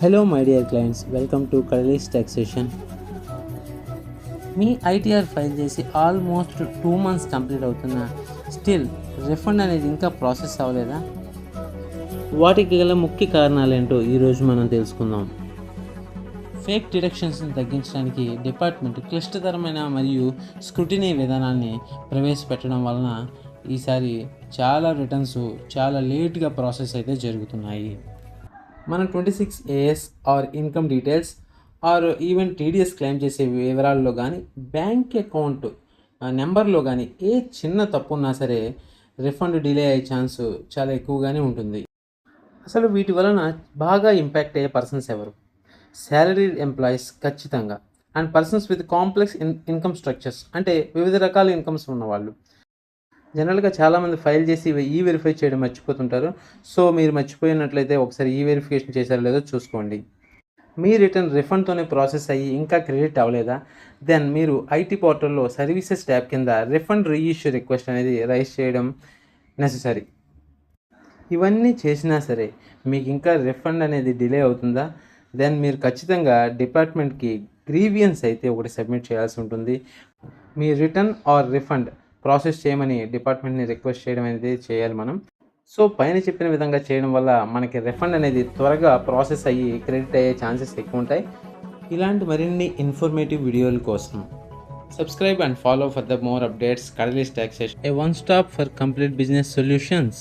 Hello, my dear clients. Welcome to Catalyst Taxation. Me ITR file చేసి almost 2 months complete అవుతున్నా still refund అనేది ఇంకా process అవ్వలేదా? వాటికి గల ముఖ్య కారణాలేంటో ఈరోజు మనం తెలుసుకుందాం. ఫేక్ డిడక్షన్స్ని తగ్గించడానికి డిపార్ట్మెంట్ క్లిష్టతరమైన మరియు స్క్రూటినీ విధానాన్ని ప్రవేశపెట్టడం వలన ఈసారి చాలా రిటర్న్స్ చాలా లేట్గా ప్రాసెస్ అయితే జరుగుతున్నాయి. మన 26AS or income details or even TDS claim చేసే వివరాల్లో కానీ బ్యాంక్ అకౌంట్ నెంబర్లో కానీ ఏ చిన్న తప్పు ఉన్నా సరే రిఫండ్ డిలే అయ్యే ఛాన్స్ చాలా ఎక్కువగానే ఉంటుంది. అసలు వీటి వలన బాగా ఇంపాక్ట్ అయ్యే పర్సన్స్ ఎవరు? శాలరీడ్ ఎంప్లాయీస్ ఖచ్చితంగా, and persons with complex income structures, అంటే వివిధ రకాల ఇన్కమ్స్ ఉన్నవాళ్ళు. జనరల్గా చాలామంది ఫైల్ చేసి వెరిఫై చేయడం మర్చిపోతుంటారు. సో మీరు మర్చిపోయినట్లయితే ఒకసారి వెరిఫికేషన్ చేశారో లేదో చూసుకోండి. మీ రిటర్న్ రిఫండ్తోనే ప్రాసెస్ అయ్యి ఇంకా క్రెడిట్ అవ్వలేదా? దెన్ మీరు ఐటీ పోర్టల్లో సర్వీసెస్ ట్యాబ్ కింద రిఫండ్ రీఇష్యూ రిక్వెస్ట్ అనేది రైజ్ చేయడం నెససరీ. ఇవన్నీ చేసినా సరే మీకు ఇంకా రిఫండ్ అనేది డిలే అవుతుందా? దెన్ మీరు ఖచ్చితంగా డిపార్ట్మెంట్కి గ్రీవియన్స్ అయితే ఒకటి సబ్మిట్ చేయాల్సి ఉంటుంది. మీ రిటర్న్ ఆర్ రిఫండ్ ప్రాసెస్ చేయమని డిపార్ట్మెంట్ని రిక్వెస్ట్ చేయడం అనేది చేయాలి మనం. సో పైన చెప్పిన విధంగా చేయడం వల్ల మనకి రిఫండ్ అనేది త్వరగా ప్రాసెస్ అయ్యి క్రెడిట్ అయ్యే ఛాన్సెస్ ఎక్కువ ఉంటాయి. ఇలాంటి మరిన్ని ఇన్ఫర్మేటివ్ వీడియోల కోసం subscribe and follow for the more updates. Catalyst Taxation, a one stop for complete business solutions.